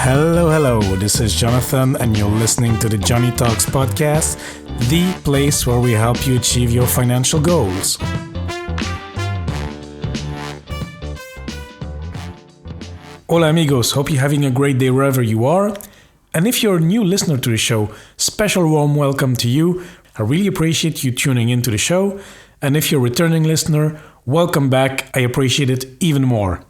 Hello. This is Jonathan, and you're listening to the Johnny Talks podcast, the place where we help you achieve your financial goals. Hola, amigos. Hope you're having a great day wherever you are. And if you're a new listener to the show, special warm welcome to you. I really appreciate you tuning into the show. And if you're a returning listener, welcome back. I appreciate it even more.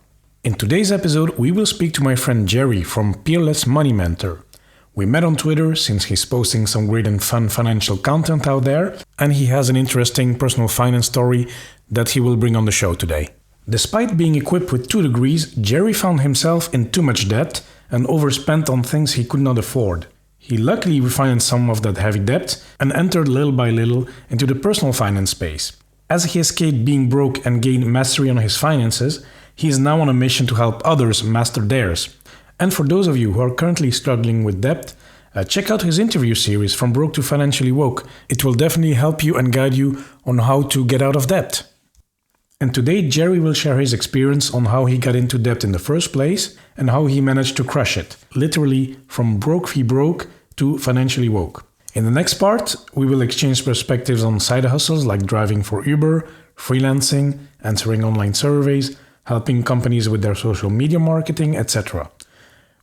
In today's episode, we will speak to my friend Jerry from Peerless Money Mentor. We met on Twitter since he's posting some great and fun financial content out there, and he has an interesting personal finance story that he will bring on the show today. Despite being equipped with 2 degrees, Jerry found himself in too much debt and overspent on things he could not afford. He luckily refinanced some of that heavy debt and entered little by little into the personal finance space. As he escaped being broke and gained mastery on his finances, he is now on a mission to help others master theirs. And for those of you who are currently struggling with debt, check out his interview series From Broke to Financially Woke. It will definitely help you and guide you on how to get out of debt. And today, Jerry will share his experience on how he got into debt in the first place and how he managed to crush it, literally from broke to financially woke. In the next part, we will exchange perspectives on side hustles like driving for Uber, freelancing, answering online surveys, helping companies with their social media marketing, etc.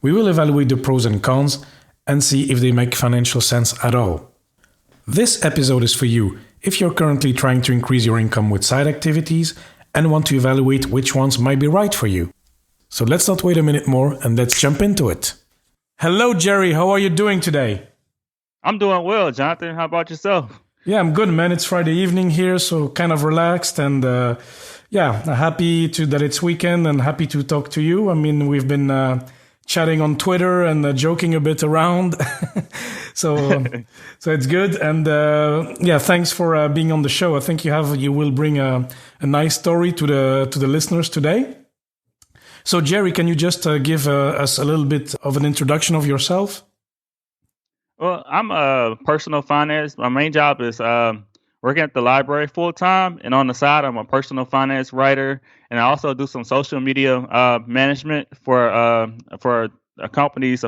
We will evaluate the pros and cons and see if they make financial sense at all. This episode is for you if you're currently trying to increase your income with side activities and want to evaluate which ones might be right for you. So let's not wait a minute more and let's jump into it. Hello, Jerry. How are you doing today? I'm doing well, Jonathan. How about yourself? Yeah, I'm good, man. It's Friday evening here, so kind of relaxed and happy that it's weekend and happy to talk to you. I mean, we've been chatting on Twitter and joking a bit around, so it's good. And thanks for being on the show. I think you will bring a nice story to the listeners today. So, Jerry, can you just give us a little bit of an introduction of yourself? Well, I'm a personal finance. My main job is working at the library full time, and on the side, I'm a personal finance writer, and I also do some social media management for a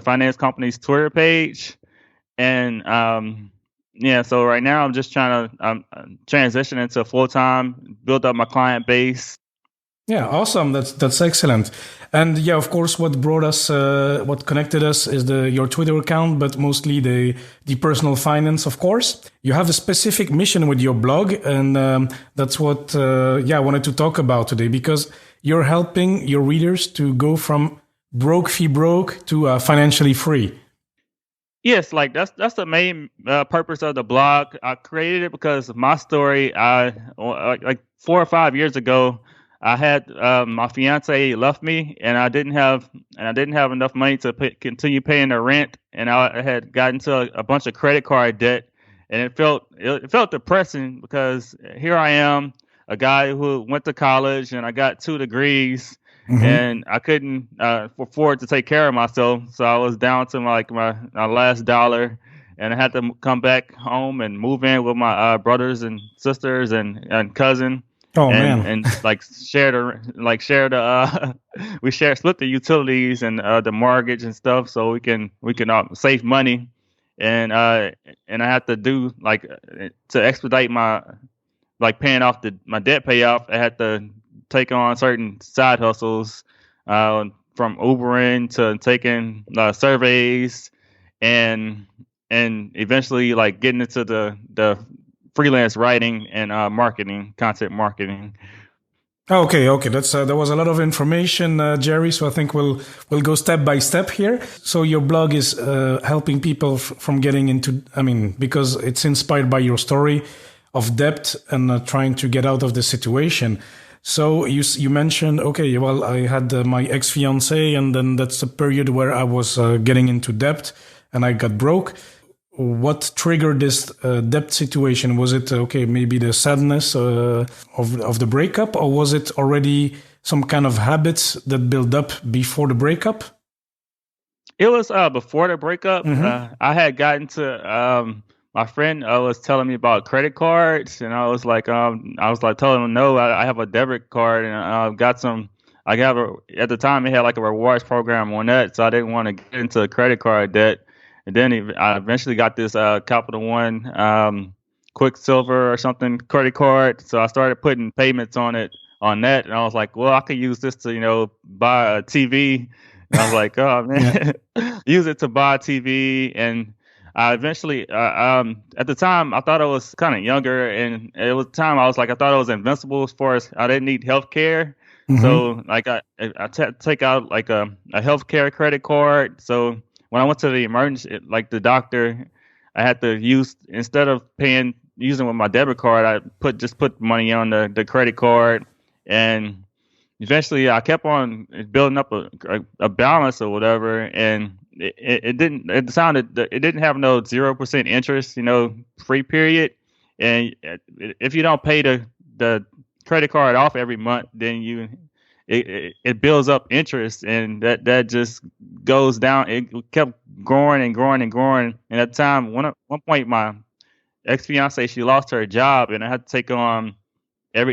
finance company's Twitter page, and so right now I'm just trying to transition into full time, build up my client base. Yeah, awesome. That's excellent. And yeah, of course, what connected us is your Twitter account, but mostly the personal finance, of course. You have a specific mission with your blog, and that's what I wanted to talk about today, because you're helping your readers to go from broke to financially free. Yes, like that's the main purpose of the blog. I created it because of my story. Like 4 or 5 years ago, I had my fiance left me, and I didn't have enough money to continue paying the rent, and I had gotten into a bunch of credit card debt, and it felt depressing because here I am, a guy who went to college and I got 2 degrees, and I couldn't afford to take care of myself, so I was down to my last dollar, and I had to come back home and move in with my brothers and sisters and cousin. Oh, man. And split the utilities and the mortgage and stuff, so we can save money, and I have to do to expedite my paying off my debt payoff. I had to take on certain side hustles, from Ubering to taking surveys, and eventually getting into the freelance writing and marketing, content marketing. Okay. That was a lot of information, Jerry. So I think we'll go step by step here. So your blog is helping people from getting into, because it's inspired by your story of debt and trying to get out of the situation. So you mentioned, okay, well, I had my ex-fiance, and then that's the period where I was getting into debt and I got broke. What triggered this debt situation? Was it, maybe the sadness of the breakup, or was it already some kind of habits that built up before the breakup? It was before the breakup. I had gotten to my friend was telling me about credit cards, and I was telling him, no, I have a debit card, and I've got some I got at the time it had like a rewards program on that, so I didn't want to get into credit card debt. And then I eventually got this Capital One Quicksilver or something credit card, so I started putting payments on it on that, and I was like, well, I could use this to buy a TV. And I was like, oh man, use it to buy a TV. And I eventually, at the time, I thought I was kind of younger, and it was time I was like, I thought I was invincible as far as I didn't need health care. So like take out like a healthcare credit card. So when I went to the emergency, like the doctor, I had to use, instead of using with my debit card, I just put money on the credit card, and eventually I kept on building up a balance or whatever, and it didn't have no 0% interest, free period. And if you don't pay the credit card off every month, then it builds up interest, and that just goes down. It kept growing and growing and growing. And at the time, one point, my ex fiance, she lost her job, and I had to take on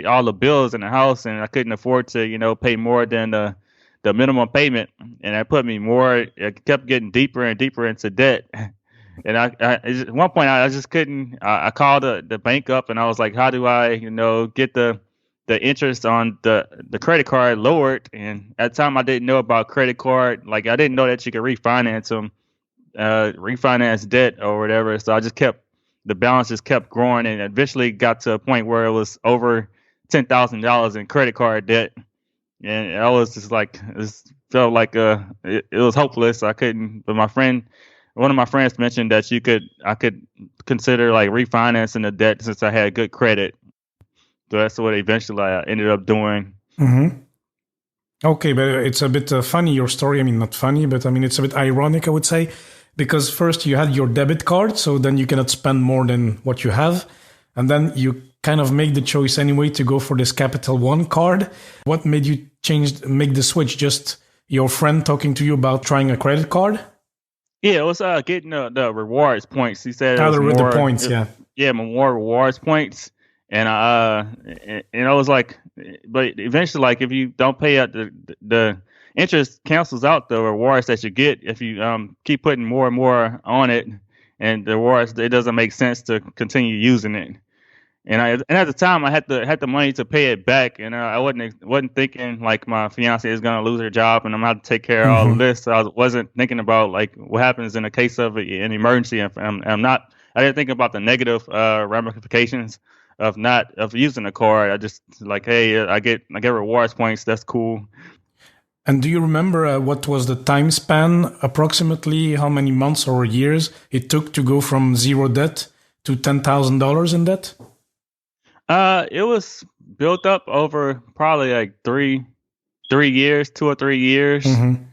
all the bills in the house, and I couldn't afford to pay more than the minimum payment, and that put me more. It kept getting deeper and deeper into debt. And at one point I just couldn't. I called the bank up, and I was like, how do I get the interest on the credit card lowered? And at the time I didn't know about credit card. Like, I didn't know that you could refinance them, refinance debt or whatever. So the balance just kept growing, and eventually got to a point where it was over $10,000 in credit card debt. And I was just like, it felt like it was hopeless. I couldn't. But one of my friends mentioned that I could consider like refinancing the debt since I had good credit. So that's what eventually I ended up doing. Mm-hmm. Okay, but it's a bit funny, your story. I mean, not funny, but I mean, it's a bit ironic, I would say, because first you had your debit card, so then you cannot spend more than what you have. And then you kind of make the choice anyway to go for this Capital One card. What made you make the switch? Just your friend talking to you about trying a credit card? Yeah, it was getting the rewards points. He said the points, more rewards points. And I was like, but eventually, like, if you don't pay out the interest cancels out the rewards that you get if you keep putting more and more on it, and the rewards, it doesn't make sense to continue using it. And at the time I had the money to pay it back, and I wasn't thinking like my fiance is gonna lose her job and I'm gonna have to take care of all of this. So I wasn't thinking about like what happens in the case of an emergency. I didn't think about the negative ramifications of using a card. I just like, hey, I get rewards points. That's cool. And do you remember what was the time span, approximately how many months or years it took to go from zero debt to $10,000 in debt? It was built up over probably like 2 or 3 years. Mm-hmm.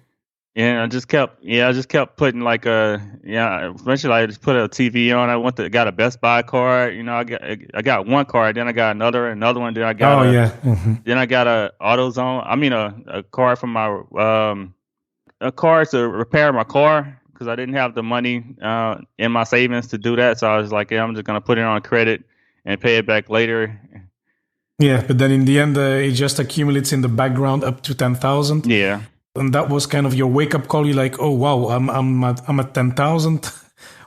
And I just kept putting like eventually I just put a TV on. I got a Best Buy card. I got one card, then I got another one, then I got then I got a AutoZone. I mean a card from a card to repair my car, because I didn't have the money in my savings to do that. So I was like, I'm just gonna put it on credit and pay it back later. Yeah, but then in the end, it just accumulates in the background up to 10,000. Yeah, and that was kind of your wake up call. You're like, oh wow, I'm at 10,000.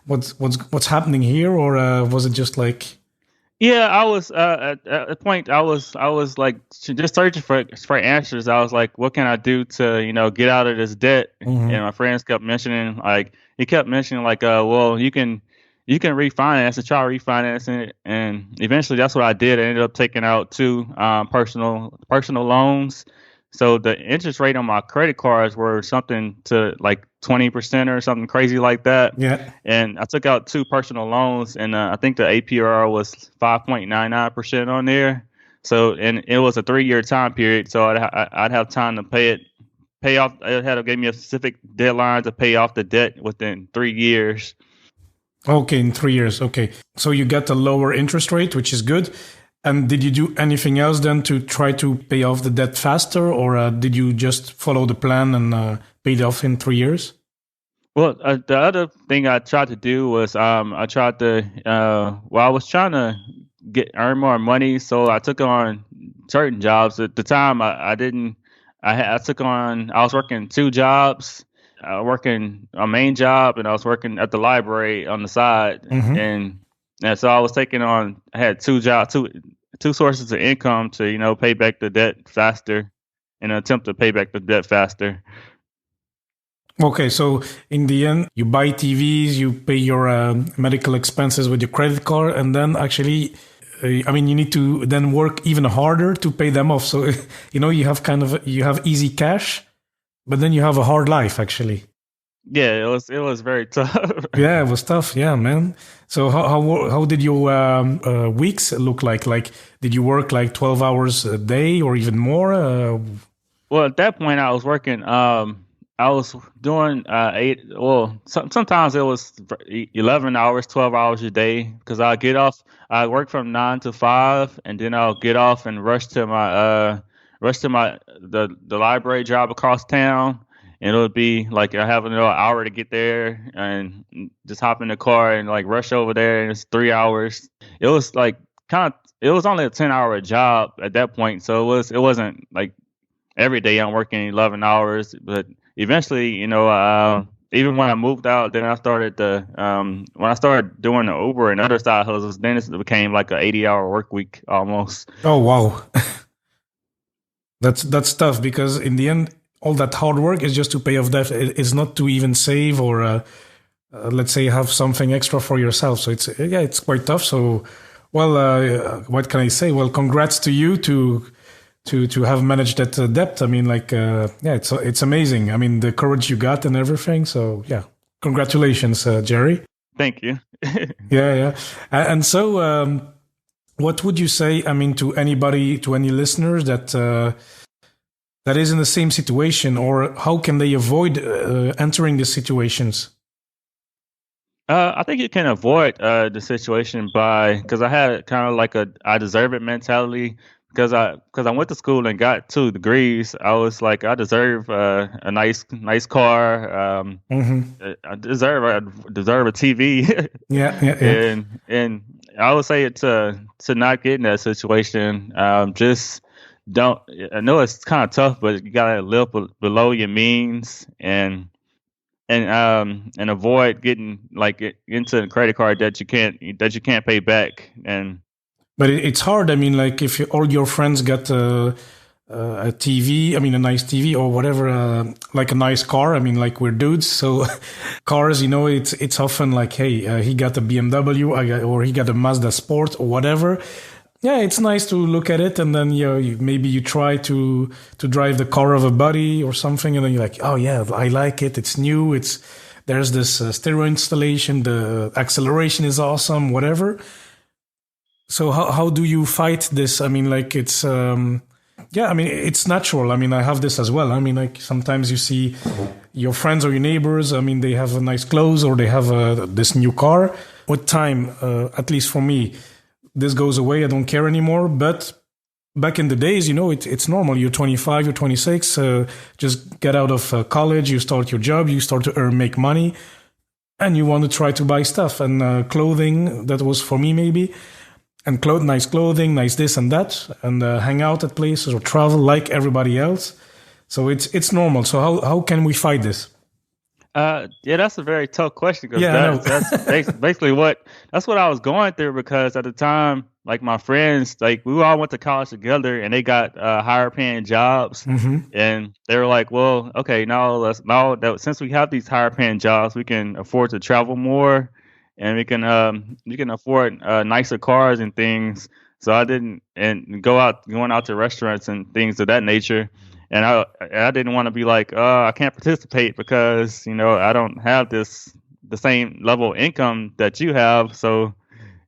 What's happening here, or was it just like? Yeah, I was at a point. I was like just searching for answers. I was like, what can I do to get out of this debt? Mm-hmm. And my friends kept mentioning like well, you can refinance and try refinancing it. And eventually that's what I did. I ended up taking out 2 personal loans. So the interest rate on my credit cards were something to like 20% or something crazy like that. Yeah. And I took out 2 personal loans, and I think the APR was 5.99% on there. So, and it was a 3-year time period. So I'd have time to pay off. It gave me a specific deadline to pay off the debt within 3 years. Okay, in 3 years. Okay. So you got a lower interest rate, which is good. And did you do anything else then to try to pay off the debt faster, or did you just follow the plan and pay it off in 3 years? Well, the other thing I tried to do was I was trying to earn more money, so I took on certain jobs. At the time, I didn't I was working two jobs, working a main job, and I was working at the library on the side, Hmm. and so I was taking on. I had two sources of income to pay back the debt faster, and attempt to pay back the debt faster. Okay, so in the end, you buy TVs, you pay your medical expenses with your credit card, and then actually, I mean, you need to then work even harder to pay them off. So, you have you have easy cash, but then you have a hard life actually. Yeah, it was very tough. Yeah, it was tough. Yeah, man. So how did your weeks look like? Like, did you work like 12 hours a day or even more? Well, at that point, I was working. I was doing eight. Well, sometimes it was 11 hours, 12 hours a day because I get off. I work from 9 to 5, and then I'll get off and rush to the library job across town. And it would be like I have another hour to get there, and just hop in the car and like rush over there, and it's 3 hours. It was like kind of. It was only a 10-hour job at that point, so it wasn't like every day I'm working 11 hours, but eventually, even when I moved out, then when I started doing the Uber and other side hustles, then it became like a 80-hour work week almost. Oh wow, that's tough because in the end, all that hard work is just to pay off debt. It's not to even save or let's say have something extra for yourself. So it's quite tough. So well, what can I say? Well, congrats to you to have managed that debt. I mean, like yeah, it's amazing. I mean, the courage you got and everything. So yeah, congratulations, Jerry. Thank you. Yeah, yeah. And so, what would you say? I mean, to anybody, to any listeners that is in the same situation, or how can they avoid entering these situations? I think you can avoid the situation because I had kind of like a I deserve it mentality because I went to school and got 2 degrees. I was like I deserve a nice car. Hmm. I deserve a TV, Yeah, yeah, yeah. and I would say to not get in that situation. Just don't. I know it's kind of tough, but you gotta live below your means and avoid getting like into a credit card that you can't pay back. And But it's hard. I mean, like if all your friends got a TV, I mean, a nice TV or whatever, like a nice car. I mean, like we're dudes, so cars, it's often like, hey, he got a BMW, or he got a Mazda Sport or whatever. Yeah, it's nice to look at it, and then maybe you try to drive the car of a buddy or something, and then you're like, oh yeah, I like it. It's new. There's this stereo installation. The acceleration is awesome. Whatever. So how do you fight this? I mean, like yeah, I mean it's natural. I mean, I have this as well. I mean, like sometimes you see your friends or your neighbors. I mean, they have a nice clothes or they have this new car. With time, at least for me, this goes away. I don't care anymore. But back in the days, it's normal. You're 25, you're 26. Just get out of college. You start your job. You start to make money, and you want to try to buy stuff and clothing. That was for me maybe. And nice clothing, nice this and that, and hang out at places or travel like everybody else. So it's normal. So how can we fight this? yeah, that's a very tough question because Yeah, I know. that's basically that's what I was going through because at the time, like my friends, like we all went to college together and they got higher paying jobs, Hmm. and they were like, well, okay, now that since we have these higher paying jobs, we can afford to travel more, and we can afford nicer cars and things. So I didn't and going out to restaurants and things of that nature. And I didn't want to be like, I can't participate because I don't have the same level of income that you have. So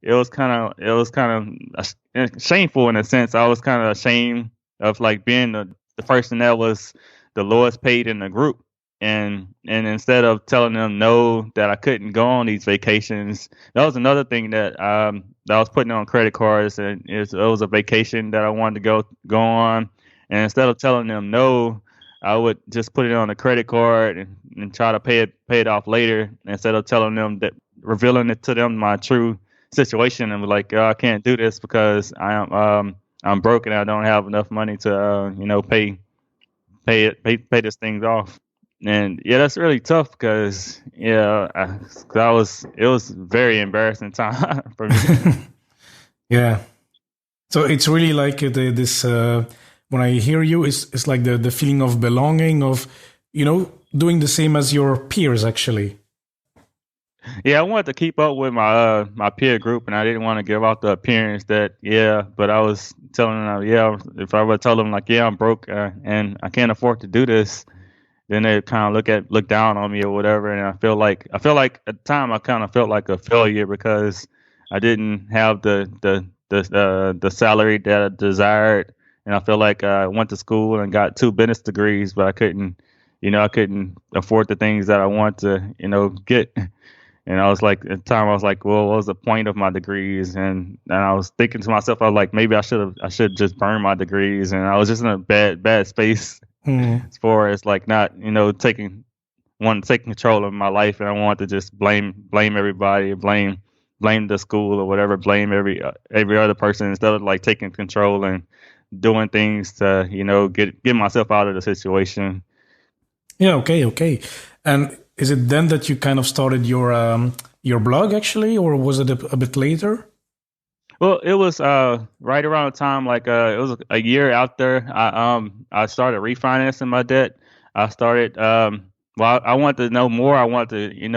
it was kind of shameful in a sense. I was kind of ashamed of like being the person that was the lowest paid in the group. And instead of telling them no, that I couldn't go on these vacations, that was another thing that I was putting on credit cards, and it was a vacation that I wanted to go on. And instead of telling them no, I would just put it on a credit card and try to pay it off later, instead of telling them that, revealing it to them my true situation, and be like, I can't do this because I'm broke and I don't have enough money to pay this thing off. And yeah, that's really tough because it was very embarrassing time for me. Yeah. So it's really like this. When I hear you, it's like the feeling of belonging, of doing the same as your peers, actually. Yeah, I wanted to keep up with my peer group, and I didn't want to give out the appearance that but I was telling them if I would tell them like I'm broke and I can't afford to do this, then they kind of look down on me or whatever, and I feel like at the time I kind of felt like a failure because I didn't have the salary that I desired, and I feel like I went to school and got 2 business degrees, but I couldn't afford the things that I want to get. And I was like, at the time, I was like, well, what was the point of my degrees? And I was thinking to myself, I was like, maybe I should just burn my degrees. And I was just in a bad space as far as like not, taking control of my life. And I wanted to just blame everybody, blame the school or whatever, blame every other person instead of like taking control and doing things to, get myself out of the situation. Yeah. Okay. And is it then that you kind of started your blog actually, or was it a bit later? Well, it was right around the time it was a year out there. I started refinancing my debt. I started I wanted to know more. I wanted to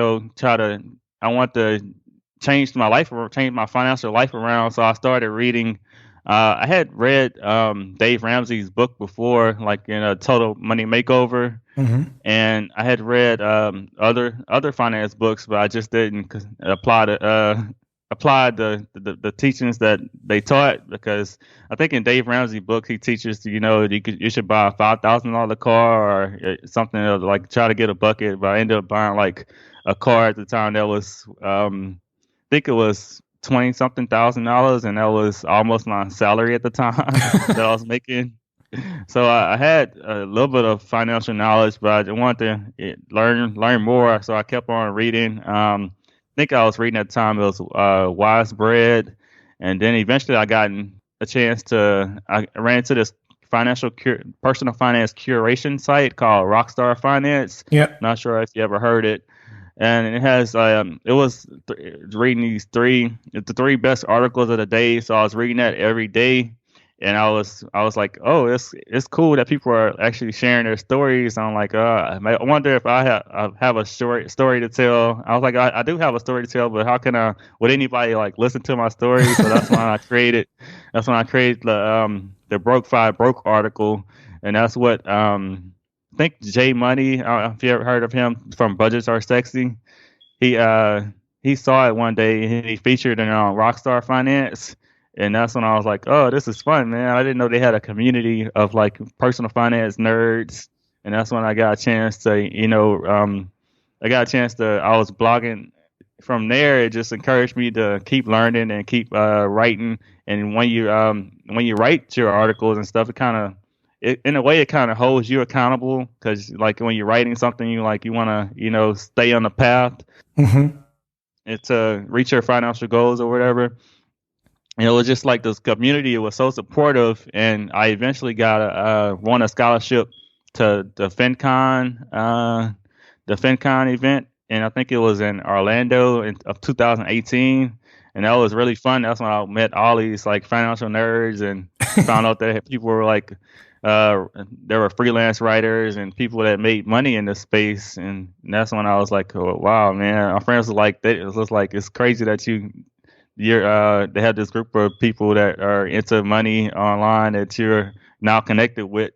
I want to change my life, change my financial life around. So I started reading. I had read Dave Ramsey's book before, like in a Total Money Makeover. Mm-hmm. And I had read other finance books, but I just didn't apply the teachings that they taught, because I think in Dave Ramsey's book he teaches you should buy a $5,000 car or something, like try to get a bucket. But I ended up buying like a car at the time that was I think it was $20-something thousand, and that was almost my salary at the time that I was making. So I had a little bit of financial knowledge, but I wanted to learn more. So I kept on reading. I think I was reading at the time, it was Wise Bread. And then eventually I got a chance I ran into this personal finance curation site called Rockstar Finance. Yeah. Not sure if you ever heard it. And it has reading the 3 best articles of the day. So I was reading that every day. And I was like, oh, it's cool that people are actually sharing their stories. I'm like, I wonder if I have a story to tell. I was like, I do have a story to tell, but would anybody like listen to my story? So that's when I created the Broke 5 Broke article, and that's what I think Jay Money. If you ever heard of him from Budgets Are Sexy, he saw it one day and he featured it on Rockstar Finance. And that's when I was like, oh, this is fun, man. I didn't know they had a community of like personal finance nerds. And that's when I got a chance to, I was blogging from there. It just encouraged me to keep learning and keep writing. And when you write your articles and stuff, in a way, it kind of holds you accountable, because like when you're writing something, you want to, stay on the path and to reach your financial goals or whatever. And it was just like this community. It was so supportive, and I eventually won a scholarship to the FinCon event, and I think it was in Orlando of 2018, and that was really fun. That's when I met all these like financial nerds and found out that people were like there were freelance writers and people that made money in this space, and that's when I was like, oh, wow, man. My friends were like, it was like, it's crazy that they have this group of people that are into money online that you're now connected with.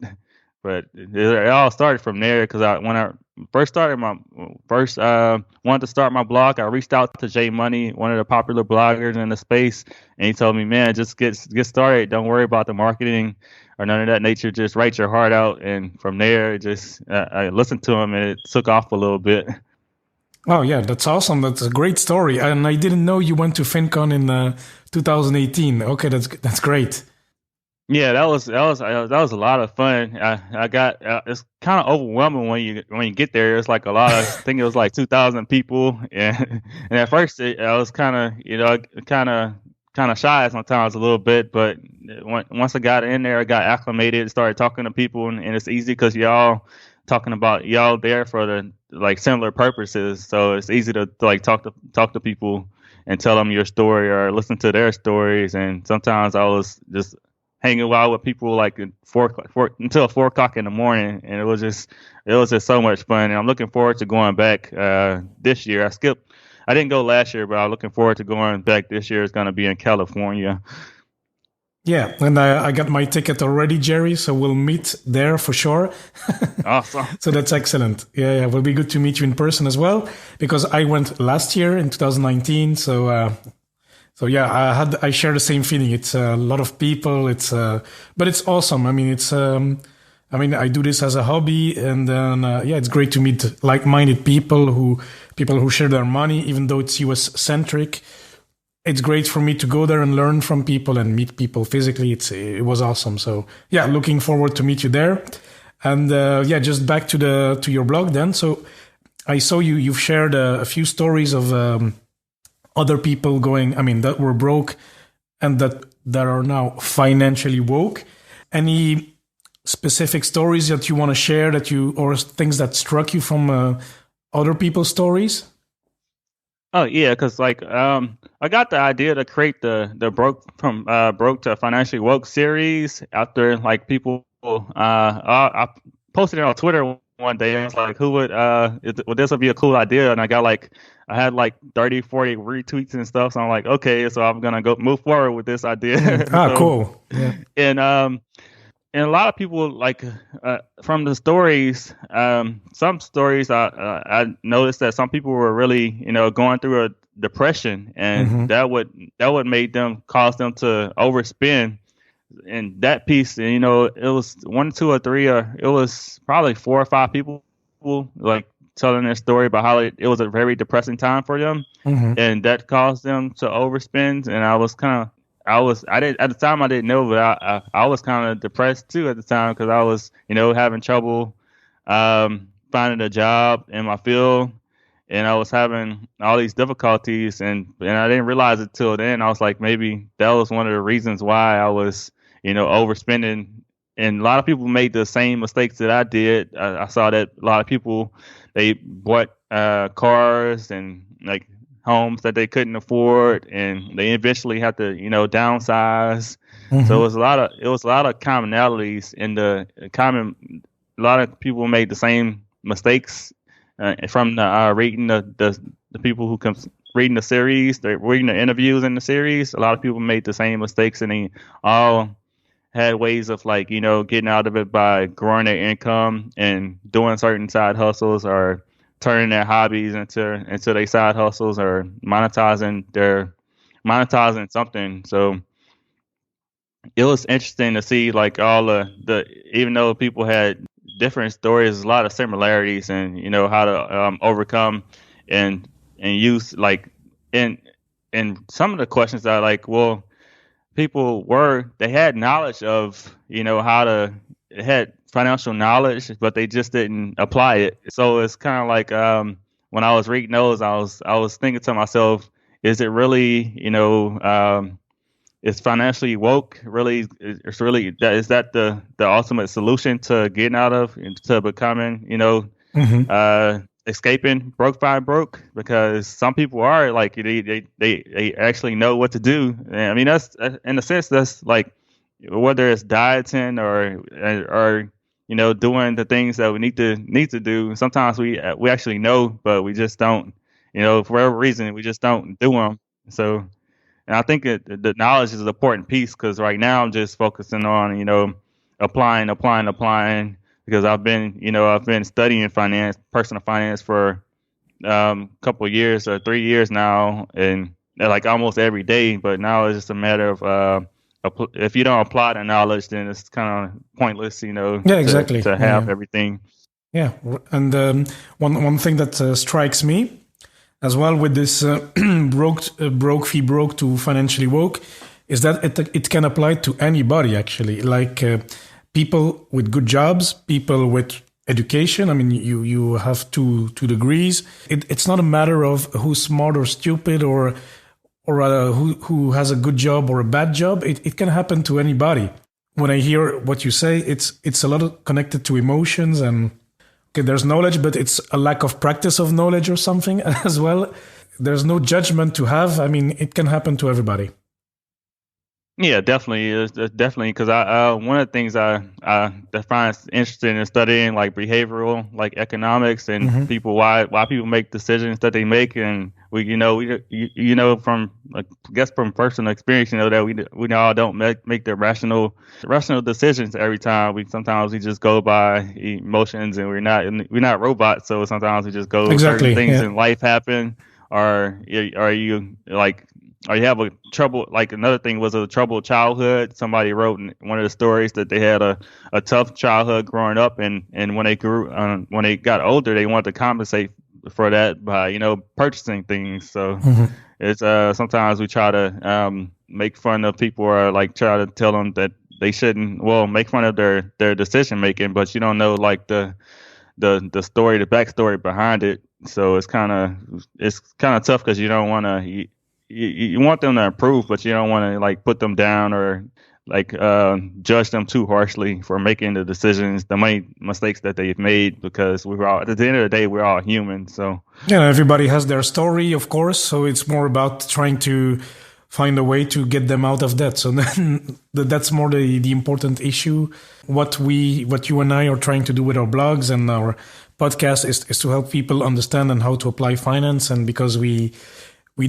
But it all started from there, because when I first wanted to start my blog, I reached out to Jay Money, one of the popular bloggers in the space, and he told me, man, just get started. Don't worry about the marketing or none of that nature. Just write your heart out. And from there, I listened to him, and it took off a little bit. Oh yeah, that's awesome. That's a great story. And I didn't know you went to FinCon in 2018. Okay, that's great. Yeah, that was a lot of fun. I got it's kind of overwhelming when you get there. It's like a lot of, I think it was like 2,000 people, and at first I was kind of kind of shy sometimes a little bit, but once I got in there, I got acclimated, started talking to people, and it's easy because y'all there for the like similar purposes, so it's easy to like talk to people and tell them your story or listen to their stories. And sometimes I was just hanging out with people like at until 4 o'clock in the morning, and it was just so much fun. And I'm looking forward to going back this year. I didn't go last year, but I'm looking forward to going back this year. It's going to be in California. Yeah, and I got my ticket already, Jerry, so we'll meet there for sure. Awesome. So that's excellent. Yeah, it will be good to meet you in person as well, because I went last year in 2019. So yeah, I share the same feeling. It's a lot of people. But it's awesome. I mean, I do this as a hobby, and then it's great to meet like-minded people who share their money, even though it's US centric. It's great for me to go there and learn from people and meet people physically. It was awesome. So yeah, looking forward to meet you there. And just back to your blog then. So I saw you've shared a few stories of other people that were broke and that are now financially woke. Any specific stories that you want to share or things that struck you from other people's stories? Oh yeah, because I got the idea to create the broke to financially woke series after like people. I posted it on Twitter one day. And I was like, "Who would this would be a cool idea?" And I had like 30, 40 retweets and stuff. So I'm like, okay, so I'm gonna go move forward with this idea. Cool. Yeah. And a lot of people from the stories, some stories I noticed that some people were really, going through a depression, and that would make them cause them to overspend. And that piece, it was 1, 2, or 3, or it was probably 4 or 5 people like telling their story about how it was a very depressing time for them, and that caused them to overspend. And at the time I didn't know, but I was kind of depressed too at the time because I was, having trouble finding a job in my field, and I was having all these difficulties, and I didn't realize it till then. I was like, maybe that was one of the reasons why I was, overspending. And a lot of people made the same mistakes that I did. I saw that a lot of people, they bought cars and like homes that they couldn't afford, and they eventually had to, downsize. So it was a lot of commonalities in a lot of people made the same mistakes from the reading the people who reading the series, they're reading the interviews in the series. A lot of people made the same mistakes, and they all had ways of getting out of it by growing their income and doing certain side hustles, or turning their hobbies into their side hustles, or monetizing something. So it was interesting to see all the even though people had different stories, there's a lot of similarities, and how to overcome and use and some of the questions are people they had knowledge of they had financial knowledge, but they just didn't apply it. So it's kind of like when I was reading those, I was thinking to myself, is it really is financially woke really? Is that the ultimate solution to getting out of, to becoming escaping broke by broke? Because some people are they actually know what to do. And I mean, that's in a sense that's whether it's dieting or doing the things that we need to do. Sometimes we actually know, but we just don't, for whatever reason, we just don't do them. So, and I think the knowledge is an important piece, because right now I'm just focusing on, applying, because I've been studying personal finance for a couple of years or 3 years now, and almost every day. But now it's just a matter of if you don't apply the knowledge, then it's kind of pointless, exactly. to have everything. Yeah, and one thing that strikes me as well with this broke to financially woke is that it can apply to anybody, actually. People with good jobs, people with education. I mean, you have two degrees. It's not a matter of who's smart or stupid or or who has a good job or a bad job. It can happen to anybody. When I hear what you say, it's a lot connected to emotions, and okay, there's knowledge, but it's a lack of practice of knowledge or something as well. There's no judgment to have. I mean, it can happen to everybody. Yeah, definitely. It's definitely because I one of the things I find interesting in studying like behavioral, like economics, and people why people make decisions that they make, and we from like, I guess from personal experience, that we all don't make the rational decisions every time. Sometimes we just go by emotions, and we're not robots, so sometimes we just go Exactly. certain things Yeah. in life happen, or you like. Or you have a trouble, like another thing was a troubled childhood. Somebody wrote in one of the stories that they had a tough childhood growing up, and when they got older, they wanted to compensate for that by purchasing things. So it's sometimes we try to make fun of people, or like try to tell them that they shouldn't. Well, make fun of their decision making, but you don't know like the story, the backstory behind it. So it's kind of tough because you don't want to. You want them to improve, but you don't want to like put them down or like judge them too harshly for making the decisions, the main mistakes that they've made, because we're all, at the end of the day, we're all human. So yeah, everybody has their story, of course. So it's more about trying to find a way to get them out of that. So then that's more the important issue. What you and I are trying to do with our blogs and our podcast is to help people understand and how to apply finance, and because we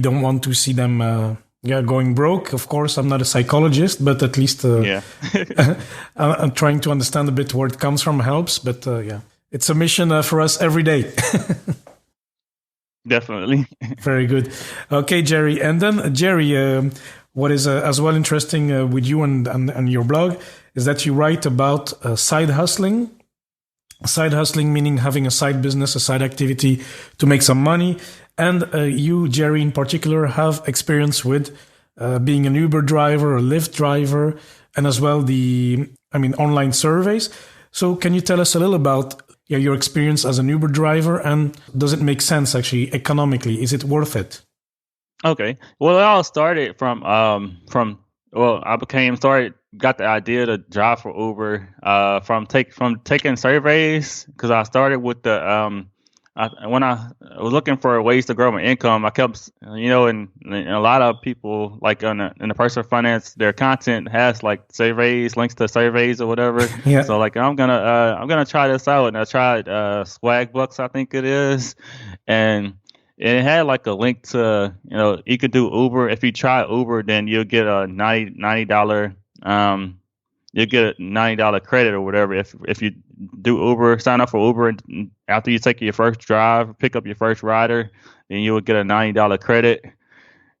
don't want to see them going broke. Of course, I'm not a psychologist, but at least I'm trying to understand a bit where it comes from helps. But yeah, it's a mission for us every day. Definitely. Very good. Okay, Jerry. And then, Jerry, what is as well interesting with you and your blog is that you write about side hustling. Side hustling meaning having a side business, a side activity to make some money. And you, Jerry, in particular, have experience with being an Uber driver, a Lyft driver, and as well online surveys. So can you tell us a little about your experience as an Uber driver, and does it make sense actually economically? Is it worth it? Okay. Well, it all started from got the idea to drive for Uber from taking surveys, because I started with when I was looking for ways to grow my income. I kept, and a lot of people like in the personal finance, their content has like surveys, links to surveys or whatever. Yeah. So like I'm gonna try this out, and I tried Swagbucks, I think it is, and it had like a link to you could do Uber. If you try Uber, then you'll get a $90 you'll get a $90 credit or whatever if you do Uber, sign up for Uber, and after you take your first drive, pick up your first rider, then you will get a $90 credit.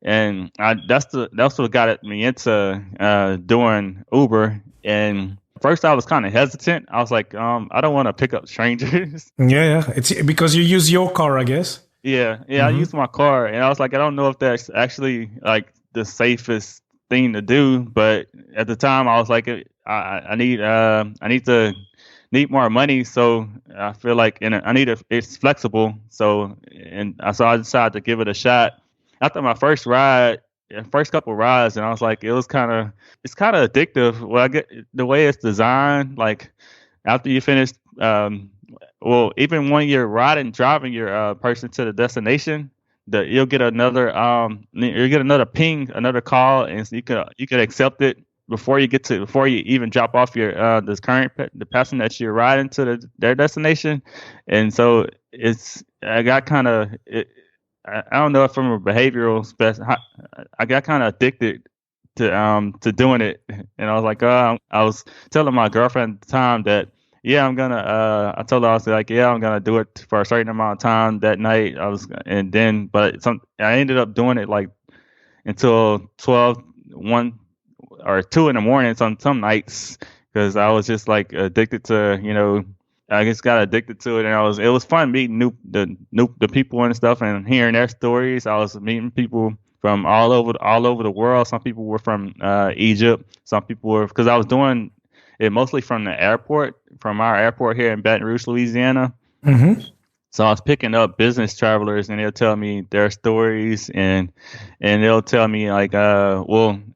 And that's what got me into doing Uber. And first I was kind of hesitant. I was like, I don't want to pick up strangers. Yeah. It's because you use your car, I guess. Yeah. I use my car, and I was like, I don't know if that's actually like the safest thing to do. But at the time, I was like, I need more money, so I feel like it's flexible. So I decided to give it a shot. After my first couple rides, and I was like, it's kind of addictive. Well, I get the way it's designed. Like after you finish, even when you're driving your person to the destination, you'll get another ping, another call, and so you can accept it before you even drop off your the person that you're riding to their destination. And so I got kind of I don't know if from a behavioral I got kind of addicted to doing it, and I was like, I was telling my girlfriend at the time that I told her, I was like, I'm gonna do it for a certain amount of time that night. I ended up doing it like until 12, 1 or 2 in the morning some nights, because I was just like addicted to, I just got addicted to it, and it was fun meeting the people and stuff and hearing their stories. I was meeting people from all over the world. Some people were from Egypt. Some people were, because I was doing it mostly from our airport here in Baton Rouge, Louisiana. Mm-hmm. So I was picking up business travelers, and they'll tell me their stories, and they'll tell me like, and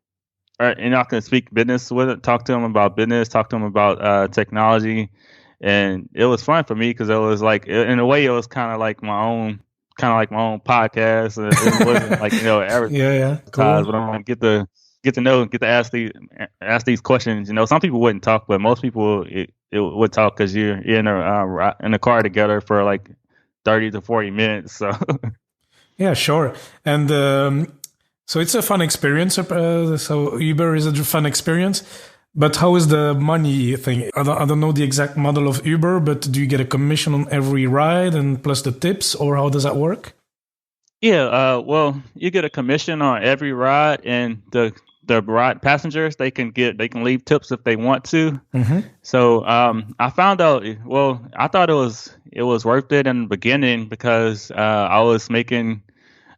I can speak business with it, talk to them about business, talk to them about technology, and it was fun for me because it was like, in a way, it was kind of like my own podcast. It wasn't like advertised, Yeah, cool. but I'm gonna get to know, get to ask these questions. Some people wouldn't talk, but most people it would talk because you're in the car together for like 30 to 40 minutes. So Yeah, sure. And so it's a fun experience. So Uber is a fun experience. But how is the money thing? I don't know the exact model of Uber, but do you get a commission on every ride and plus the tips, or how does that work? yeah, well, you get a commission on every ride, and the ride passengers, they can leave tips if they want to. Mm-hmm. So I found out. Well, I thought it was worth it in the beginning because I was making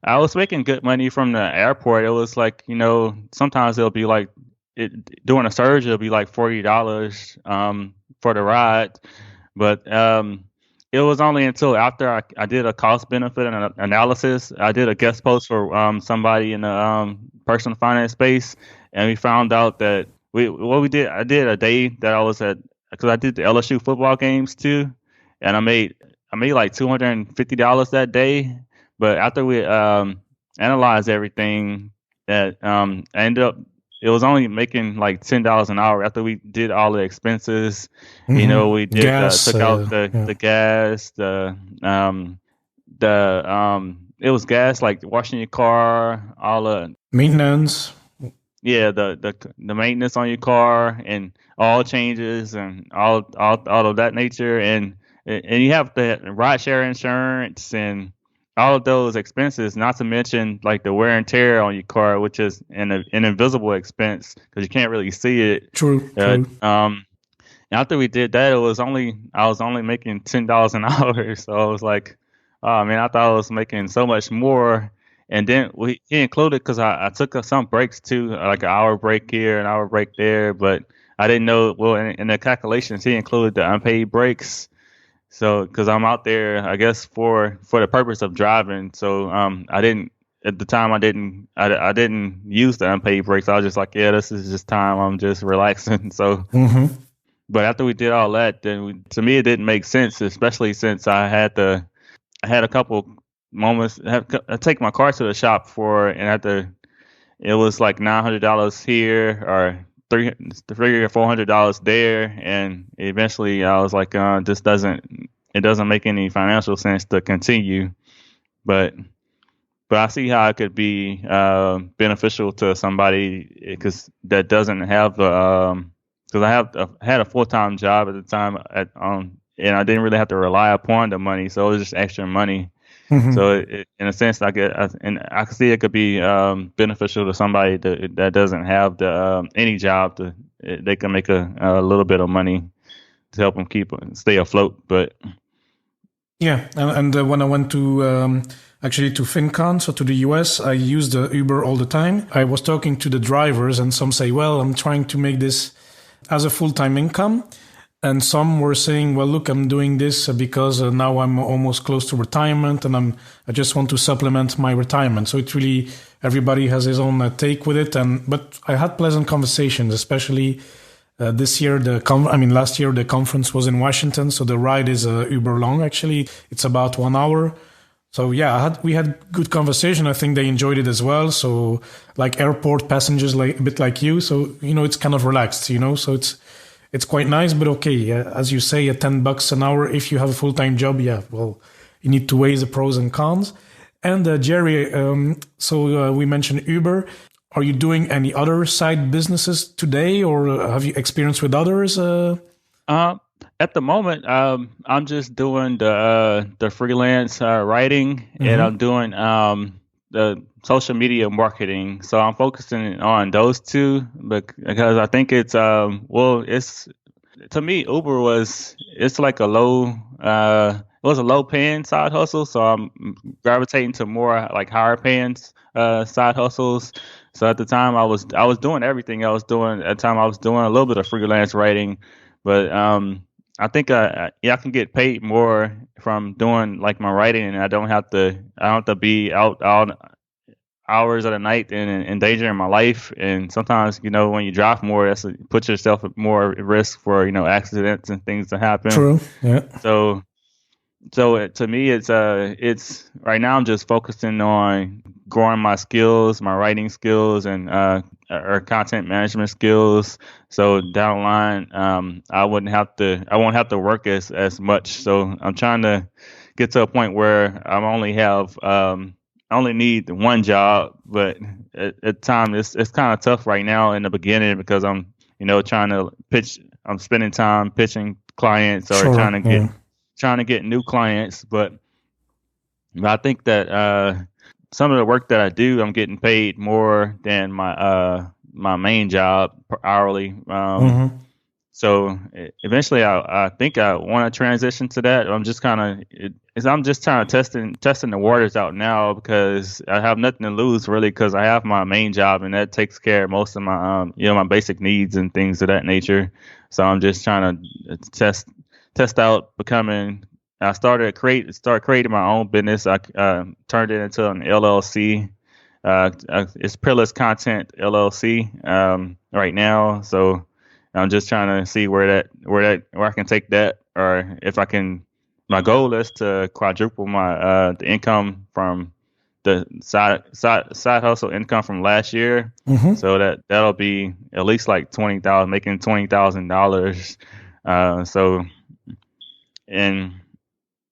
good money from the airport. It was like, sometimes it'll be like during a surge, it'll be like $40 for the ride. But it was only until after I did a cost benefit analysis. I did a guest post for somebody in the personal finance space, and we found out that I did a day that I was at, because I did the LSU football games too, and I made like $250 that day. But after we analyzed everything, that I ended up, it was only making like $10 an hour after we did all the expenses. We did Gas, took out yeah. the gas, it was gas, like washing your car, all the Maintenance. yeah, the maintenance on your car, and all changes, and all of that nature, and you have the ride share insurance and all of those expenses, not to mention like the wear and tear on your car, which is an invisible expense because you can't really see it. True, Uh, true. um, After we did that, I was only making $10 an hour, so I was like, oh man, I thought I was making so much more. And then he included, because I took some breaks too, like an hour break here, an hour break there, but I didn't know. Well, in the calculations, he included the unpaid breaks. So, because I'm out there, I guess for the purpose of driving. So, I didn't at the time. I didn't use the unpaid breaks. I was just like, yeah, this is just time. I'm just relaxing. So, Mm-hmm. but after we did all that, to me it didn't make sense, especially since I had a couple moments. I take my car to the shop and it was like $900 here, or three or $400 there, and eventually I was like, it doesn't make any financial sense to continue. But I see how it could be beneficial to somebody, because that doesn't have the because I had a full time job at the time and I didn't really have to rely upon the money, so it was just extra money. Mm-hmm. So in a sense, and I can see it could be beneficial to somebody that doesn't have any job. They can make a little bit of money to help them stay afloat. But Yeah, and when I went to actually to FinCon, so to the US, I used Uber all the time. I was talking to the drivers, and some say, "Well, I'm trying to make this as a full-time income," and some were saying, "Well, look, I'm doing this because now I'm almost close to retirement, and I just want to supplement my retirement." So it's really, everybody has his own take with it, but I had pleasant conversations, especially. This year, last year the conference was in Washington, so the ride is uber long. Actually, it's about 1 hour. So yeah, we had good conversation. I think they enjoyed it as well. So like airport passengers, like a bit like you. So it's kind of relaxed. So it's quite nice. But okay, as you say, at $10 an hour, if you have a full-time job, yeah, well, you need to weigh the pros and cons. And Jerry, we mentioned Uber. Are you doing any other side businesses today, or have you experience with others? at the moment, I'm just doing the freelance writing, and I'm doing the social media marketing. So I'm focusing on those two, because I think it's to me, it's like it was a low paying side hustle. So I'm gravitating to more like higher paying side hustles. So at the time I was doing everything. At the time I was doing a little bit of freelance writing, but I think I can get paid more from doing like my writing, and I don't have to be out hours of the night and endangering my life. And sometimes, when you drive more, put yourself at more at risk for, accidents and things to happen. True. Yeah. So to me, it's right now I'm just focusing on growing my skills, my writing skills, and or content management skills. So down the line, I won't have to work as much. So I'm trying to get to a point where I only need one job, but at times it's kind of tough right now in the beginning because I'm trying to pitch. I'm spending time pitching clients or trying to get new clients, but I think that some of the work that I do, I'm getting paid more than my main job hourly. So eventually, I think I want to transition to that. I'm just trying to testing the waters out now because I have nothing to lose really because I have my main job and that takes care of most of my my basic needs and things of that nature. So I'm just trying to test out becoming. I started creating my own business. I turned it into an LLC. It's Peerless Content LLC right now. So I'm just trying to see where I can take that, or if I can. My goal is to quadruple my the income from the side hustle income from last year. So that'll be at least like making $20,000.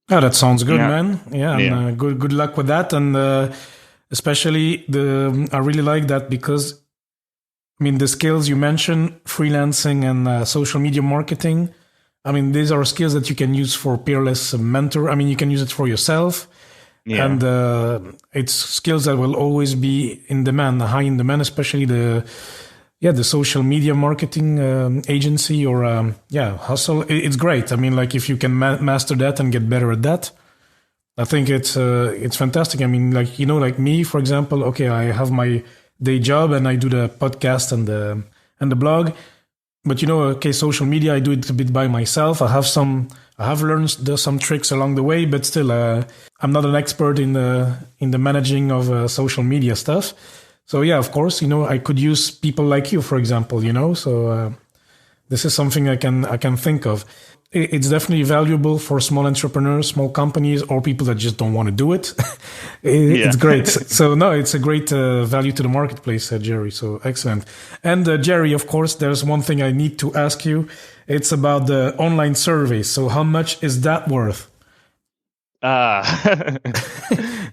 Oh, that sounds good, man. Yeah, and good luck with that, and especially I really like that because, I mean, the skills you mentioned, freelancing and social media marketing. I mean, these are skills that you can use for Peerless Mentor. I mean, you can use it for yourself, and it's skills that will always be in demand, high in demand, especially the social media marketing agency or hustle. It's great. I mean, like if you can master that and get better at that, I think it's fantastic. I mean, like like me, for example. Okay, I have my day job and I do the podcast and the blog, but social media I do it a bit by myself. I have learned some tricks along the way, but still, I'm not an expert in the managing of social media stuff. So yeah, of course, I could use people like you, for example, so this is something I can think of. It's definitely valuable for small entrepreneurs, small companies, or people that just don't want to do it. It's great. So no, it's a great value to the marketplace, Jerry. So excellent. And Jerry, of course, there's one thing I need to ask you. It's about the online survey. So how much is that worth?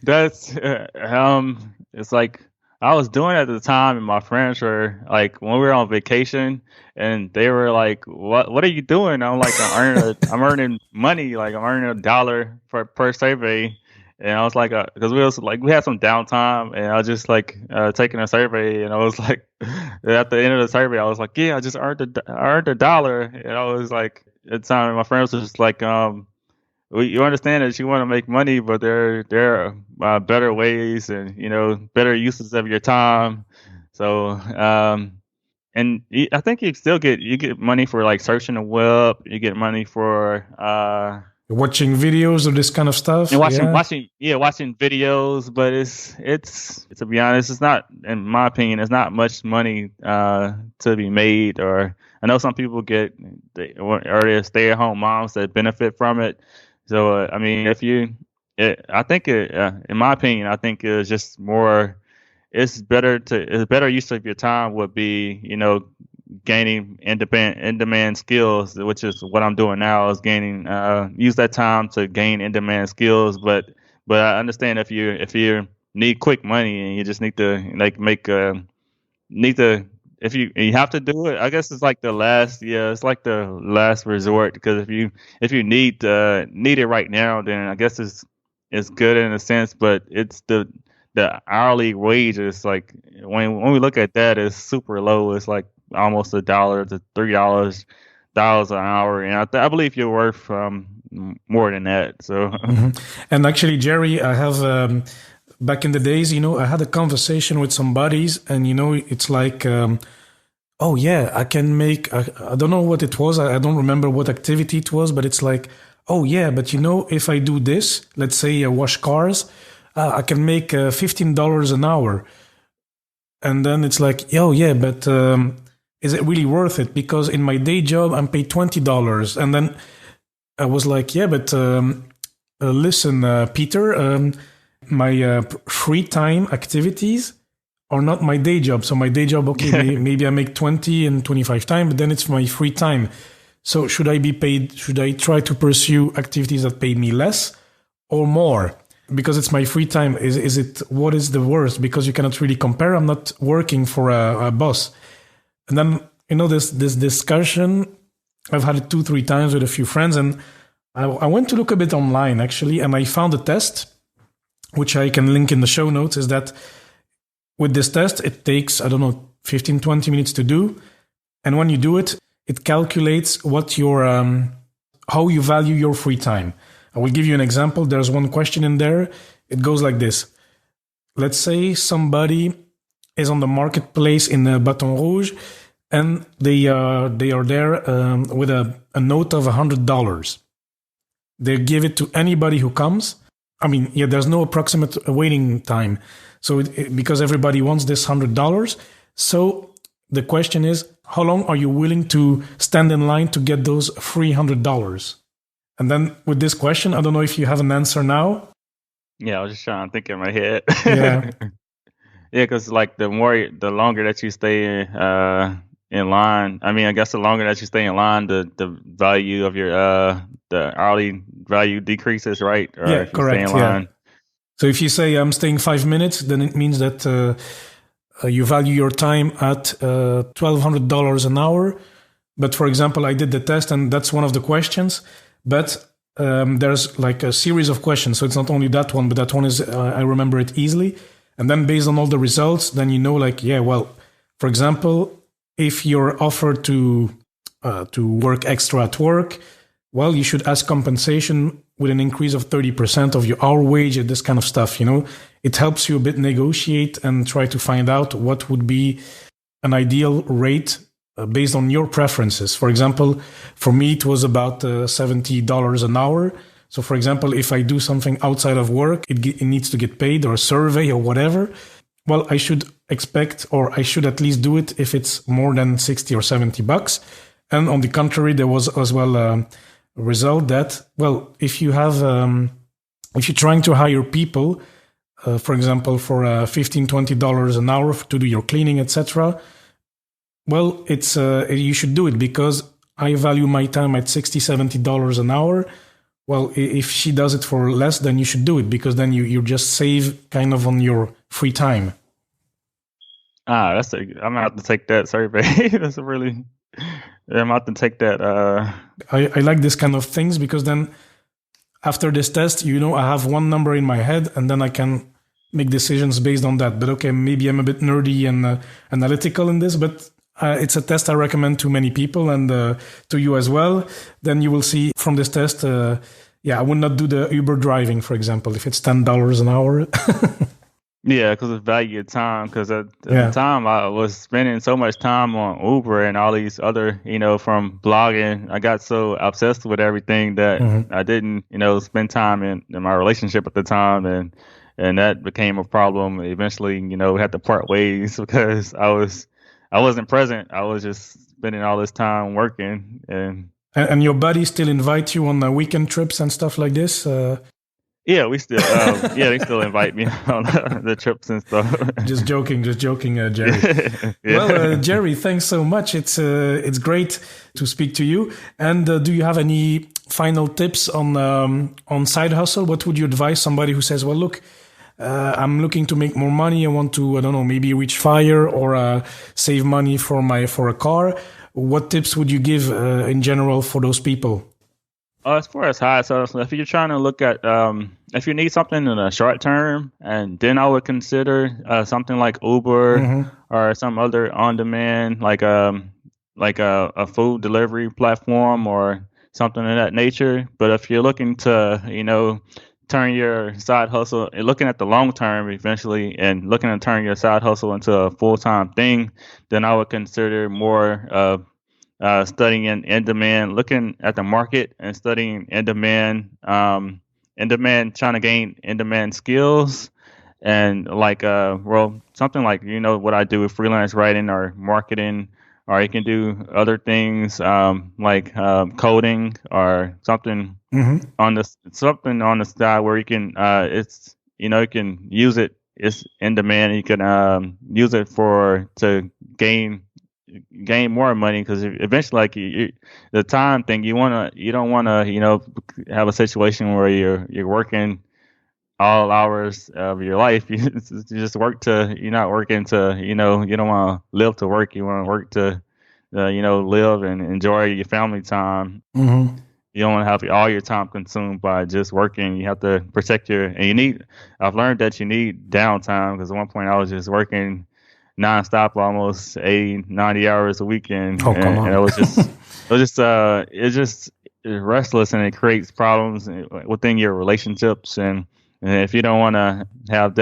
That's it's like, I was doing it at the time, and my friends were like, when we were on vacation, and they were like, "What are you doing?" I'm like, I'm earning money, like I'm earning $1 per survey, and I was like, because we had some downtime, and I was just like taking a survey, and I was like, at the end of the survey, I was like, yeah, I just earned $1, and I was like, at the time, my friends was just like, you understand that you want to make money, but there are better ways and better uses of your time. So and I think you get money for like searching the web. You get money for watching videos or this kind of stuff. And watching videos. But it's to be honest, it's not, in my opinion, it's not much money to be made. Or I know some people they're stay-at-home moms that benefit from it. So, I mean, I think, in my opinion, I think it's just more, it's better use of your time would be, gaining in-demand skills, which is what I'm doing now, is use that time to gain in-demand skills. But I understand if you need quick money and you just need to if you have to do it, I guess it's like the last resort, because if you need it right now, then I guess it's good in a sense, but it's the hourly wage is like, when we look at that, it's super low. It's like almost $1 to $3 an hour, and I believe you're worth more than that. So, and actually, Jerry, I have back in the days, I had a conversation with some buddies, and it's like, oh yeah, I can make. I don't know what it was. I don't remember what activity it was, but it's like, oh yeah, but if I do this, let's say wash cars, I can make $15 an hour. And then it's like, oh yeah, but is it really worth it? Because in my day job, I'm paid $20. And then I was like, yeah, but listen, Peter, my free time activities are not my day job. So my day job, okay, maybe I make 20 and 25 time, but then it's my free time. So should I be paid? Should I try to pursue activities that pay me less or more? Because it's my free time. Is it, what is the worst? Because you cannot really compare. I'm not working for a boss. And then, this discussion, I've had it 2-3 times with a few friends, and I went to look a bit online actually, and I found a test, which I can link in the show notes, is that with this test, it takes, 15, 20 minutes to do. And when you do it, it calculates what how you value your free time. I will give you an example. There's one question in there. It goes like this. Let's say somebody is on the marketplace in Baton Rouge, and they are there with a note of $100. They give it to anybody who comes. I mean, yeah, there's no approximate waiting time. So because everybody wants this $100. So the question is, how long are you willing to stand in line to get those free $100? And then with this question, I don't know if you have an answer now. Yeah, I was just trying to think in my head. Yeah. Yeah, because like the longer that you stay in line, I mean, I guess the longer that you stay in line, the value of your the hourly value decreases, right? Or yeah, if you correct. stay in line. Yeah. So if you say I'm staying 5 minutes, then it means that you value your time at $1,200 an hour. But for example, I did the test, and that's one of the questions. But there's like a series of questions. So it's not only that one, but that one is, I remember it easily. And then based on all the results, then for example, if you're offered to work extra at work, well, you should ask compensation with an increase of 30% of your hour wage and this kind of stuff. It helps you a bit negotiate and try to find out what would be an ideal rate based on your preferences. For example, for me, it was about $70 an hour. So for example, if I do something outside of work, it needs to get paid, or a survey or whatever. Well, I should expect, or I should at least do it if it's more than 60 or 70 bucks. And on the contrary, there was as well a result that, well, if you're trying to hire people, for example, for $15, $20 an hour to do your cleaning, etc., well, it's you should do it, because I value my time at $60, $70 an hour. Well, if she does it for less, then you should do it, because then you just save kind of on your free time. I'm gonna have to take that survey. That's a really. I'm gonna have to take that. I like this kind of things, because then after this test, I have one number in my head, and then I can make decisions based on that. But okay, maybe I'm a bit nerdy and analytical in this, but it's a test I recommend to many people, and to you as well. Then you will see from this test, I would not do the Uber driving, for example, if it's $10 an hour. Yeah, because it's value of time. Because at the time, I was spending so much time on Uber and all these other, from blogging. I got so obsessed with everything that I didn't, spend time in my relationship at the time, and that became a problem. Eventually, we had to part ways because I wasn't present. I was just spending all this time working. And your buddy still invite you on weekend trips and stuff like this? Yeah, we still, they still invite me on the trips and stuff. Just joking, Jerry. Well, Jerry, thanks so much. It's great to speak to you. And do you have any final tips on side hustle? What would you advise somebody who says, well, look, I'm looking to make more money. I want to, maybe reach FIRE or save money for a car. What tips would you give in general for those people? As far as high hustle, if you're trying to look at, if you need something in the short term, and then I would consider something like Uber or some other on-demand, like a food delivery platform or something of that nature. But if you're looking to, turn your side hustle, looking at the long term eventually, and looking to turn your side hustle into a full-time thing, then I would consider more of studying in demand, looking at the market and studying in demand, trying to gain in demand skills. And like, well, something like, what I do with freelance writing or marketing, or you can do other things, like coding or something on the side where you can, you can use it. It's in demand. You can use it to gain more money, because eventually, like, the time thing, you don't want to have a situation where you're working all hours of your life. You just work to, you're not working to, you don't want to live to work. You want to work to live and enjoy your family time. Mm-hmm. You don't want to have all your time consumed by just working. You have to protect I've learned that you need downtime, because at one point I was just working nonstop, almost 80, 90 hours a weekend. Oh, come on. And it's just restless, and it creates problems within your relationships. And if you don't want to have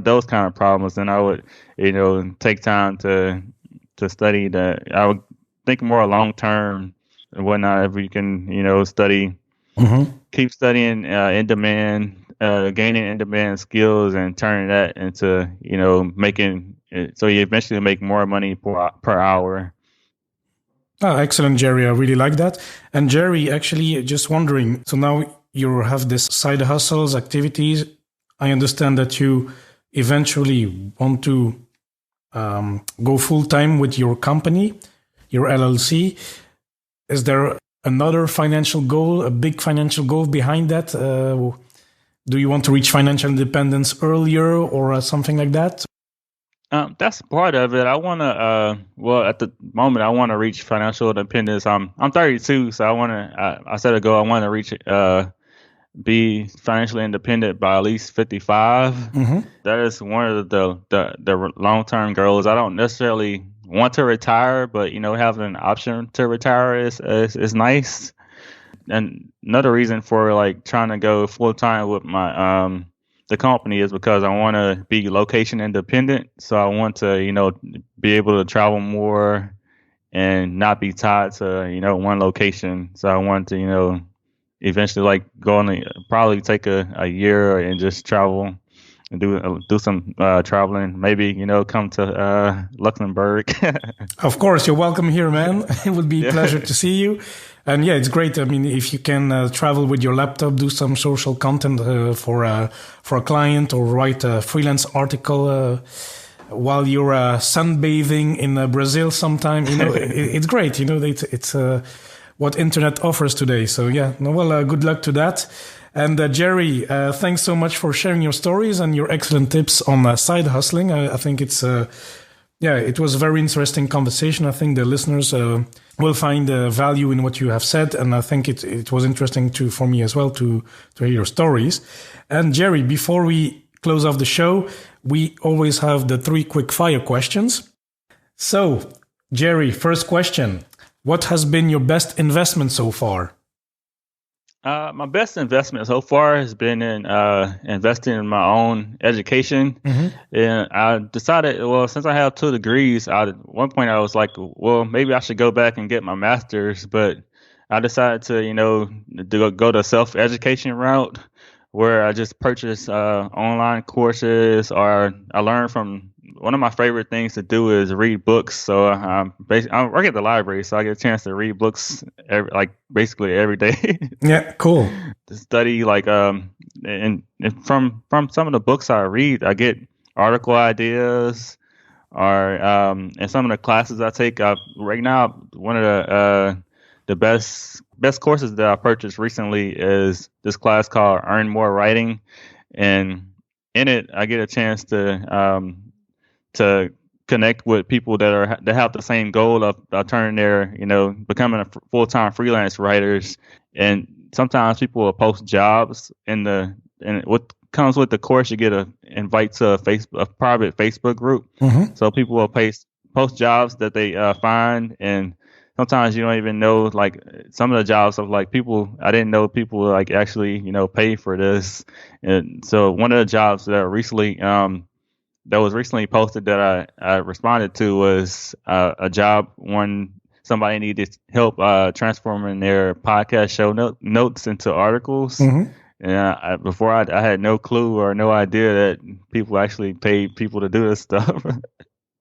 those kind of problems, then I would, take time to study that. I would think more long term and whatnot. If you can, study, Mm-hmm. keep studying in demand, gaining in demand skills, and turning that into, making it so you eventually make more money per hour. Oh, excellent, Jerry. I really like that. And Jerry, actually, just wondering, so now you have this side hustles, activities. I understand that you eventually want to go full time with your company, your LLC. Is there another financial goal, a big financial goal behind that? Do you want to reach financial independence earlier or something like that? That's part of it. I want to, at the moment, I want to reach financial independence. I'm 32, so I set a goal. I want to reach, be financially independent by at least 55. Mm-hmm. That is one of the long-term goals. I don't necessarily want to retire, but having an option to retire is nice. And another reason for like trying to go full time with my the company is because I want to be location independent. So I want to be able to travel more and not be tied to one location. So I want to eventually like go on probably take a year and just travel and do some traveling. Maybe come to Luxembourg. Of course, you're welcome here, man. It would be a pleasure to see you. And yeah, it's great. I mean, if you can travel with your laptop, do some social content for a client, or write a freelance article while you're sunbathing in Brazil sometime, it's great. It's what internet offers today. So yeah, good luck to that. And Jerry, thanks so much for sharing your stories and your excellent tips on side hustling. I think it was a very interesting conversation. I think the listeners will find value in what you have said, and I think it was interesting for me as well to hear your stories. And Jerry, before we close off the show, we always have the 3 quick fire questions. So, Jerry, first question: what has been your best investment so far? My best investment so far has been in investing in my own education. Mm-hmm. And I decided, since I have 2 degrees, at one point I was like, maybe I should go back and get my master's. But I decided to go the self-education route, where I just purchase online courses, or I learn from. One of my favorite things to do is read books. So I work at the library, so I get a chance to read books basically every day. Yeah, cool. To study and from some of the books I read, I get article ideas, or in some of the classes I take. Right now, one of the best courses that I purchased recently is this class called Earn More Writing, and in it I get a chance to connect with people that have the same goal of turning their, becoming a full-time freelance writers. And sometimes people will post jobs and what comes with the course, you get a invite to a private Facebook group. Mm-hmm. So people will post jobs that they find, and sometimes you don't even know, like, some of the jobs of like people, I didn't know people like actually, pay for this. And so one of the jobs that was recently posted that I responded to was a job somebody needed help transforming their podcast show notes into articles. Mm-hmm. And before I had no clue or no idea that people actually paid people to do this stuff.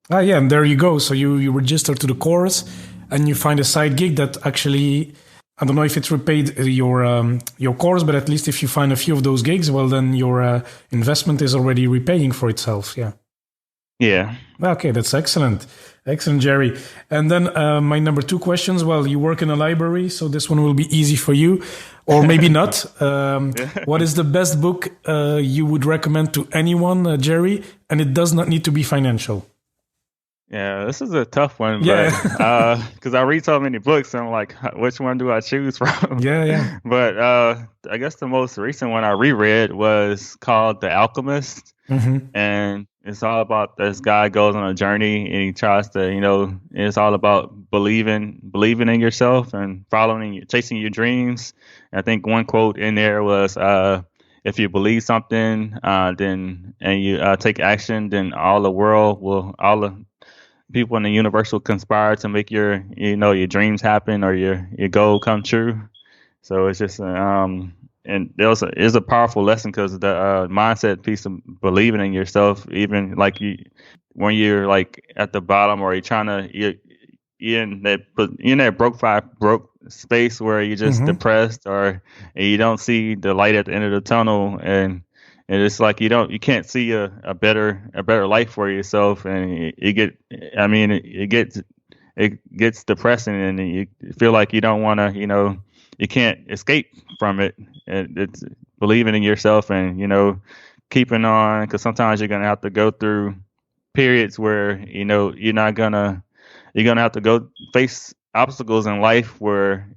Ah, yeah, and there you go. So you register to the course, and you find a side gig that actually, I don't know if it's repaid your course, but at least if you find a few of those gigs, well, then your investment is already repaying for itself. Yeah. Yeah. Okay, that's excellent. Excellent, Jerry. And then my number 2 questions. Well, you work in a library, so this one will be easy for you, or maybe not. What is the best book you would recommend to anyone, Jerry? And it does not need to be financial. Yeah, this is a tough one, Yeah. but because I read so many books, I'm like, which one do I choose from? Yeah. But I guess the most recent one I reread was called The Alchemist, and it's all about this guy goes on a journey and he tries to, it's all about believing in yourself and chasing your dreams. And I think one quote in there was, if you believe something, then and you take action, then all the people in the universe will conspire to make your dreams happen or your goal come true. So it's just and is a powerful lesson because the mindset piece of believing in yourself, even like when you're like at the bottom or you're in that broke space where you're just depressed or you don't see the light at the end of the tunnel, and it's like you can't see a better life for yourself, and it gets depressing, and you feel like you don't want to, you can't escape from it. It's believing in yourself and keeping on, because sometimes you're gonna have to go through periods where you're gonna have to go face obstacles in life where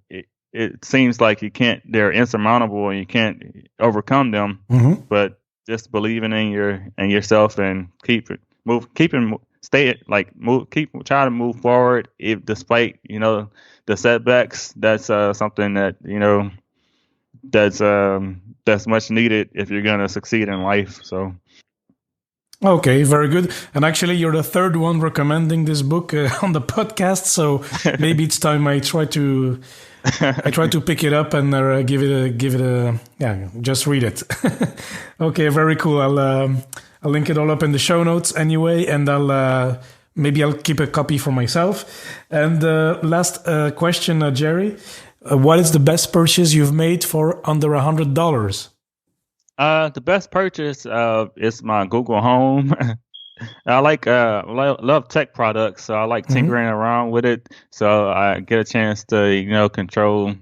it seems like they're insurmountable and you can't overcome them. But just believing in yourself and try to move forward despite the setbacks. That's something that that's much needed if you're gonna succeed in life. So. Okay, very good. And actually, you're the third one recommending this book on the podcast, so maybe it's time I try to pick it up and give it a just read it. Okay, very cool. I'll link it all up in the show notes anyway, and I'll keep a copy for myself. And last question, Jerry, what is the best purchase you've made for under $100? The best purchase is my Google Home. I love tech products, so I like tinkering around with it. So I get a chance to control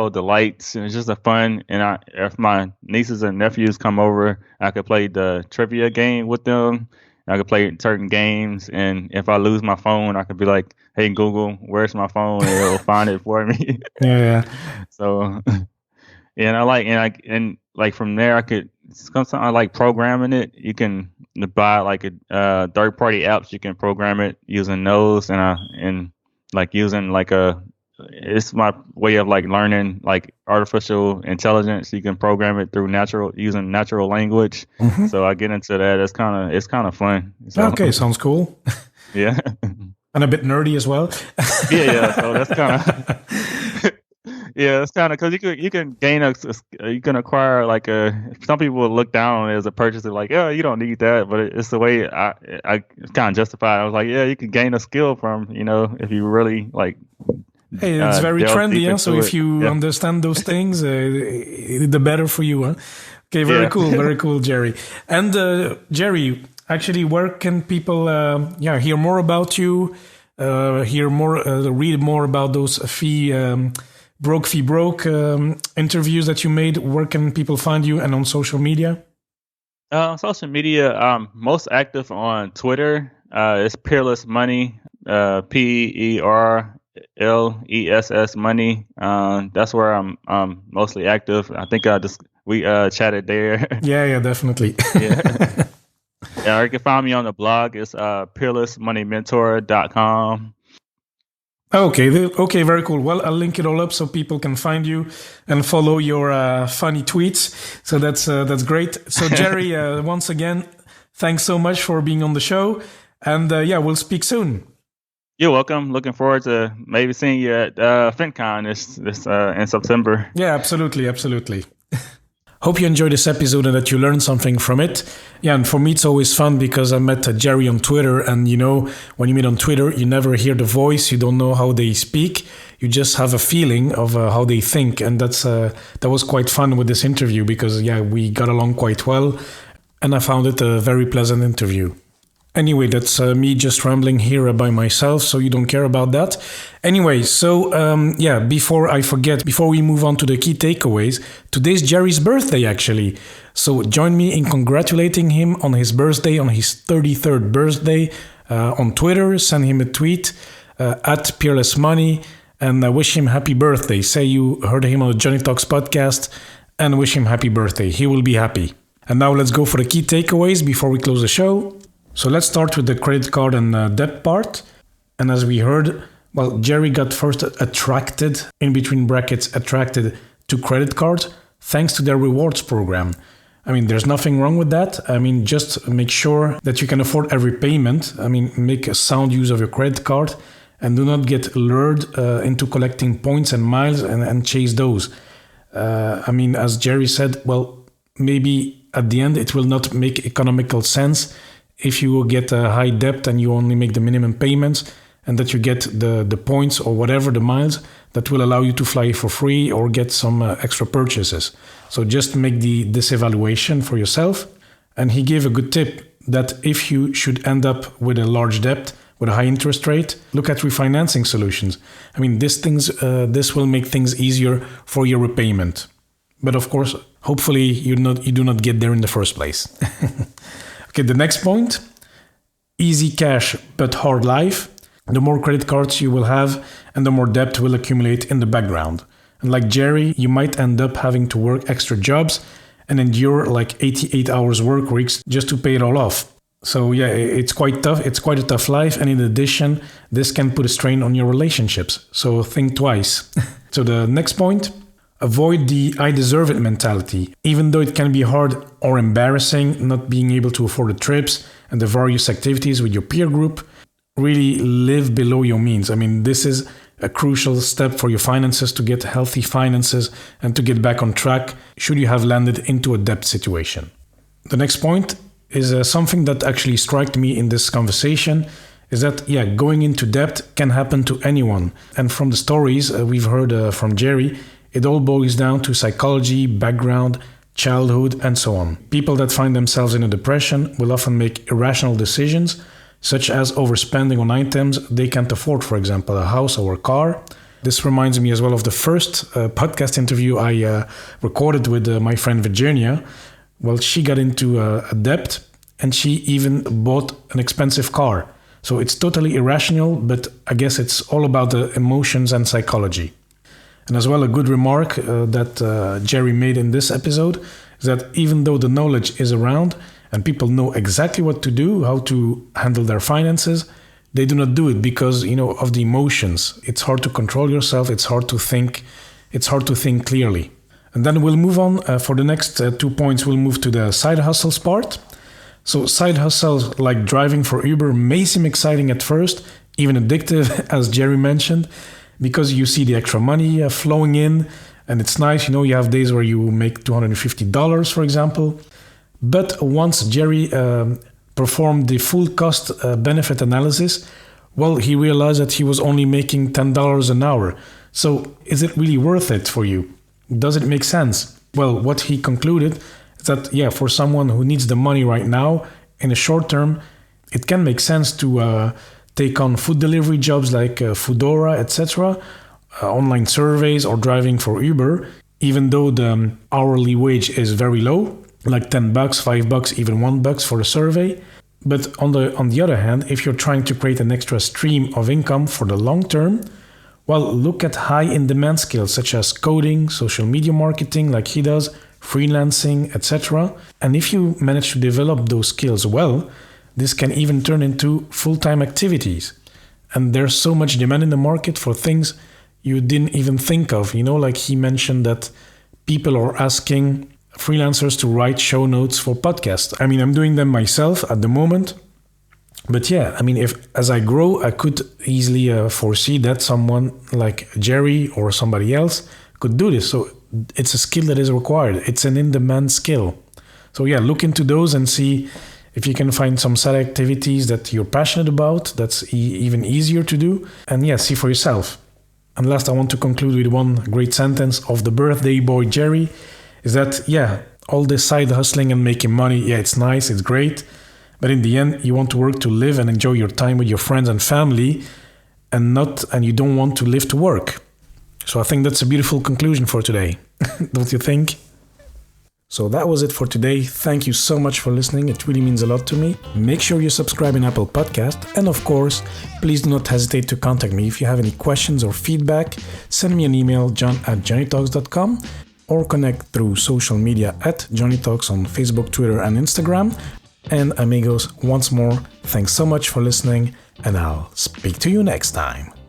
the lights, and it's just a fun. And if my nieces and nephews come over, I could play the trivia game with them. I could play certain games, and if I lose my phone, I could be like, "Hey Google, where's my phone?" and it'll find it for me. Yeah. So. And from there I like programming it. You can buy like a third party apps. You can program it using those, and using it's my way of learning artificial intelligence. You can program it through using natural language. So I get into that. It's kind of fun. So, okay, sounds cool. Yeah. And a bit nerdy as well. Yeah. So that's kind of. Yeah, it's kind of because you can you can acquire some people will look down on it as a purchase. They're like, oh, you don't need that, but it's the way I kind of justify it. I was like, yeah, you can gain a skill from if you really Hey, it's very trendy, huh? So if you understand those things, the better for you, huh? Okay, very cool, very cool, Jerry. And Jerry, actually, where can people hear more about you? Read more about those Broke interviews that you made. Where can people find you, and on social media? Social media, I'm most active on Twitter. It's Peerless Money, PERLESS Money. That's where I'm mostly active. I think we chatted there. Yeah, definitely. Yeah. Yeah, you can find me on the blog. It's peerlessmoneymentor.com. Okay, very cool. Well, I'll link it all up so people can find you and follow your funny tweets. So that's great. So Jerry, once again, thanks so much for being on the show, and we'll speak soon. You're welcome. Looking forward to maybe seeing you at FinCon this in September. Yeah, absolutely, absolutely. Hope you enjoyed this episode and that you learned something from it. Yeah, and for me it's always fun because I met Jerry on Twitter, and when you meet on Twitter, you never hear the voice, you don't know how they speak, you just have a feeling of how they think, and that was quite fun with this interview because we got along quite well, and I found it a very pleasant interview. Anyway, that's me just rambling here by myself, so you don't care about that. Anyway, so before I forget, before we move on to the key takeaways, today's Jerry's birthday actually. So join me in congratulating him on his birthday, on his 33rd birthday, on Twitter. Send him a tweet at Peerless Money and wish him happy birthday. Say you heard him on the Johnny Talks podcast and wish him happy birthday. He will be happy. And now let's go for the key takeaways before we close the show. So let's start with the credit card and debt part. And as we heard, Jerry got first attracted, in between brackets, attracted to credit cards thanks to their rewards program. I mean, there's nothing wrong with that. I mean, just make sure that you can afford every payment. I mean, make a sound use of your credit card and do not get lured into collecting points and miles and chase those. As Jerry said, maybe at the end it will not make economical sense if you get a high debt and you only make the minimum payments and that you get the points or whatever, the miles, that will allow you to fly for free or get some extra purchases. So just make this evaluation for yourself. And he gave a good tip that if you should end up with a large debt, with a high interest rate, look at refinancing solutions. I mean, this will make things easier for your repayment. But of course, hopefully you do not get there in the first place. Okay, the next point, easy cash but hard life. The more credit cards you will have and the more debt will accumulate in the background. And like Jerry, you might end up having to work extra jobs and endure like 88 hours work weeks just to pay it all off. So yeah, it's quite tough. It's quite a tough life. And in addition, this can put a strain on your relationships. So think twice. So the next point, avoid the I deserve it mentality. Even though it can be hard or embarrassing not being able to afford the trips and the various activities with your peer group, really live below your means. I mean, this is a crucial step for your finances to get healthy finances and to get back on track should you have landed into a debt situation. The next point is something that actually struck me in this conversation is that, going into debt can happen to anyone. And from the stories we've heard from Jerry, it all boils down to psychology, background, childhood, and so on. People that find themselves in a depression will often make irrational decisions, such as overspending on items they can't afford, for example, a house or a car. This reminds me as well of the first podcast interview I recorded with my friend Virginia. Well, she got into a debt and she even bought an expensive car. So it's totally irrational, but I guess it's all about the emotions and psychology. And as well, a good remark that Jerry made in this episode is that even though the knowledge is around and people know exactly what to do, how to handle their finances, they do not do it because, of the emotions. It's hard to control yourself. It's hard to think. It's hard to think clearly. And then we'll move on. For the next 2 points, we'll move to the side hustles part. So side hustles like driving for Uber may seem exciting at first, even addictive, as Jerry mentioned, because you see the extra money flowing in, and it's nice, you have days where you make $250, for example. But once Jerry performed the full cost benefit analysis, he realized that he was only making $10 an hour. So is it really worth it for you? Does it make sense? Well, what he concluded is that, for someone who needs the money right now, in the short term, it can make sense to take on food delivery jobs like Foodora, etc., online surveys or driving for Uber, even though the hourly wage is very low, like $10, $5, even $1 for a survey. But on the other hand, if you're trying to create an extra stream of income for the long term, look at high in-demand skills such as coding, social media marketing like he does, freelancing, etc. And if you manage to develop those skills well, this can even turn into full-time activities. And there's so much demand in the market for things you didn't even think of. Like he mentioned that people are asking freelancers to write show notes for podcasts. I mean, I'm doing them myself at the moment. But yeah, I mean, if as I grow, I could easily foresee that someone like Jerry or somebody else could do this. So it's a skill that is required. It's an in-demand skill. So yeah, look into those and see if you can find some side activities that you're passionate about. That's even easier to do. And yeah, see for yourself. And last, I want to conclude with one great sentence of the birthday boy Jerry, is that, yeah, all this side hustling and making money, yeah, it's nice, it's great. But in the end, you want to work to live and enjoy your time with your friends and family, and you don't want to live to work. So I think that's a beautiful conclusion for today. Don't you think? So that was it for today. Thank you so much for listening. It really means a lot to me. Make sure you subscribe in Apple Podcast. And of course, please do not hesitate to contact me. If you have any questions or feedback, send me an email, john@johnnytalks.com, or connect through social media at Johnny Talks on Facebook, Twitter, and Instagram. And amigos, once more, thanks so much for listening, and I'll speak to you next time.